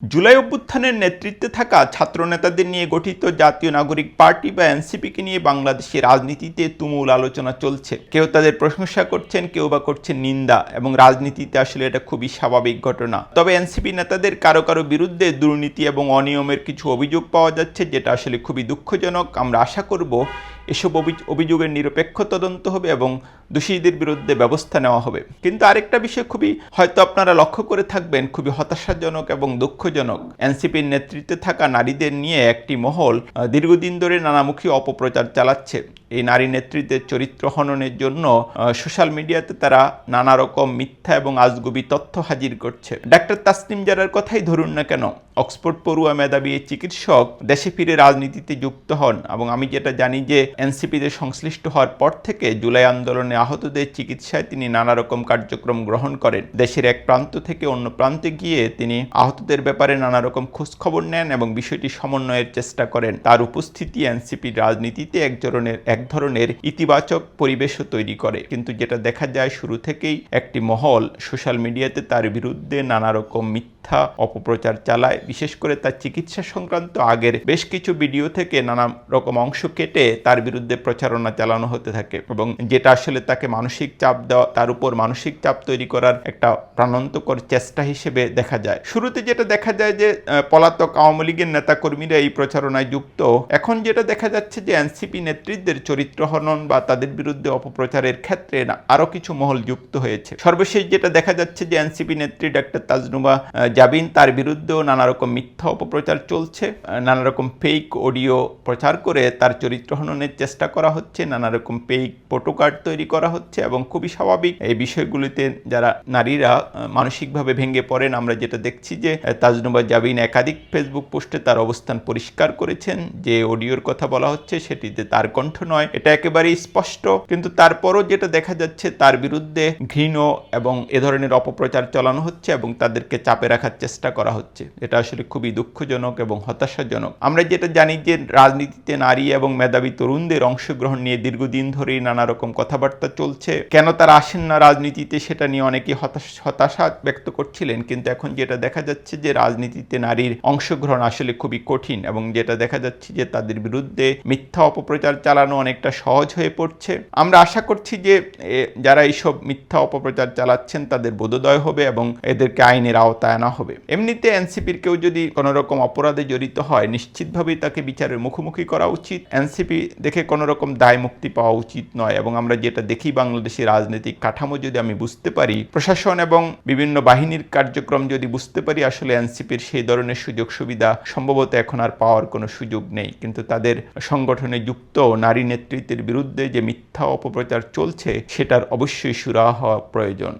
জুলাই অভ্যুত্থানের নেতৃত্বে থাকা ছাত্রনেতাদের নিয়ে গঠিত জাতীয় নাগরিক পার্টি বা এনসিপিকে নিয়ে বাংলাদেশের রাজনীতিতে তুমুল আলোচনা চলছে। কেউ তাদের প্রশংসা করছেন, কেউ বা করছেন নিন্দা, এবং রাজনীতিতে আসলে এটা খুবই স্বাভাবিক ঘটনা। তবে এনসিপি নেতাদের কারো কারো বিরুদ্ধে দুর্নীতি এবং অনিয়মের কিছু অভিযোগ পাওয়া যাচ্ছে, যেটা আসলে খুবই দুঃখজনক। আমরা আশা করব এসব অভিযোগের নিরপেক্ষ তদন্ত হবে এবং দোষীদের বিরুদ্ধে ব্যবস্থা নেওয়া হবে। কিন্তু আরেকটা বিষয় খুবই হয়তো আপনারা লক্ষ্য করে থাকবেন, খুবই হতাশাজনক এবং দুঃখজনক। এনসিপির নেতৃত্বে থাকা নারীদের নিয়ে একটি মহল দীর্ঘদিন ধরে নানামুখী অপপ্রচার চালাচ্ছে। এই নারী নেতৃত্বের চরিত্র হননের জন্য সোশ্যাল মিডিয়াতে তারা নানা রকম মিথ্যা এবং আজগুবি তথ্য হাজির করছে। ডাক্তার তাসনিম জারার কথাই ধরুন না কেন, অক্সফোর্ড পড়ুয়া মেধাবী চিকিৎসক দেশে ফিরে রাজনীতিতে যুক্ত হন, এবং আমি যেটা জানি যে এনসিপিতে সংশ্লিষ্ট হওয়ার পর থেকে জুলাই আন্দোলনে আহতদের চিকিৎসায় তিনি নানা রকম কার্যক্রম গ্রহণ করেন। দেশের এক প্রান্ত থেকে অন্য প্রান্তে গিয়ে তিনি আহতদের ব্যাপারে নানা রকম খোঁজখবর নেন এবং বিষয়টি সমন্বয়ের চেষ্টা করেন। তার উপস্থিতি এনসিপির রাজনীতিতে এক ধরনের ইতিবাচক পরিবেশও তৈরি করে। কিন্তু যেটা দেখা যায়, শুরু থেকেই একটি মহল সোশ্যাল মিডিয়াতে তার বিরুদ্ধে নানা রকম মিথ্যা অপপ্রচার চালায়। বিশেষ করে তার চিকিৎসা সংক্রান্ত আগের বেশ কিছু ভিডিও থেকে নানা রকম অংশ কেটে তার বিরুদ্ধে প্রচারণা চালানো হতে থাকে, এবং যেটা আসলে তাকে মানসিক চাপ দেওয়া, তার উপর মানসিক চাপ তৈরি করার একটা প্রাণান্তকর চেষ্টা হিসেবে দেখা যায়। শুরুতে যেটা দেখা যায় যে পলাতক আওয়ামী লীগের নেতাকর্মীরা এই প্রচারণায় যুক্ত। এখন যেটা দেখা যাচ্ছে যে এনসিপি নেতৃত্বের চরিত্র হনন বা তাদের বিরুদ্ধে অপপ্রচারের ক্ষেত্রে আরো কিছু মহল যুক্ত হয়েছে। সর্বশেষ যেটা দেখা যাচ্ছে যে এনসিপি নেত্রী ডাক্তার তাজনুবা জাবিন, তার বিরুদ্ধেও নানা রকম মিথ্যা অপপ্রচার চলছে। নানা রকম ফেক অডিও প্রচার করে তার চরিত্র হননের চেষ্টা করা হচ্ছে, নানা রকম ফেক ফটোকার্ড তৈরি করা হচ্ছে, এবং খুবই স্বাভাবিক এই বিষয়গুলিতে যারা নারীরা মানসিকভাবে ভেঙে পড়েন। আমরা যেটা দেখছি যে তাজনুবা জাবিন একাধিক ফেসবুক পোস্টে তার অবস্থান পরিষ্কার করেছেন, যে অডিওর কথা বলা হচ্ছে সেটিতে তার কণ্ঠ নয়, এটা একেবারেই স্পষ্ট। কিন্তু তারপরও যেটা দেখা যাচ্ছে তার বিরুদ্ধে ঘৃণ এবং এ ধরনের অপপ্রচার চালানো হচ্ছে এবং তাদেরকে চাপে রাখার চেষ্টা করা হচ্ছে। এটা আসলে খুবই দুঃখজনক এবং হতাশাজনক। আমরা যেটা জানি যে রাজনীতিতে নারী এবং মেধাবী তরুণদের অংশগ্রহণ নিয়ে দীর্ঘদিন ধরেই নানা রকম কথাবার্তা চলছে। কেন তারা আসেন না রাজনীতিতে, সেটা নিয়ে অনেকেই হতাশা ব্যক্ত করছিলেন। কিন্তু এখন যেটা দেখা যাচ্ছে যে রাজনীতিতে নারীর অংশগ্রহণ আসলে খুবই কঠিন, এবং যেটা দেখা যাচ্ছে যে তাদের বিরুদ্ধে মিথ্যা অপপ্রচার চালানো অনেকটা সহজ হয়ে পড়ছে। আমরা আশা করছি যে যারা এইসব মিথ্যা অপপ্রচার চালাচ্ছেন তাদের বোধোদয় হবে এবং এদেরকে আইনের আওতায় আনা হবে। এমনিতে এনসিপির কেউ যদি কোনো রকম অপরাধে জড়িত হয়, নিশ্চিতভাবেই তাকে বিচারের মুখোমুখি করা উচিত। এনসিপি দেখে কোনো রকম দায় মুক্তি পাওয়া উচিত নয়। এবং আমরা যেটা দেখি, বাংলাদেশের রাজনৈতিক কাঠামো যদি আমি বুঝতে পারি, প্রশাসন এবং বিভিন্ন বাহিনীর কার্যক্রম যদি বুঝতে পারি, আসলে এনসিপির সেই ধরনের সুযোগ সুবিধা সম্ভবত এখন আর পাওয়ার কোনো সুযোগ নেই। কিন্তু তাদের সংগঠনে যুক্ত নারী নেতৃত্বের বিরুদ্ধে যে মিথ্যা অপপ্রচার চলছে, সেটার অবশ্যই সুরাহা হওয়া প্রয়োজন।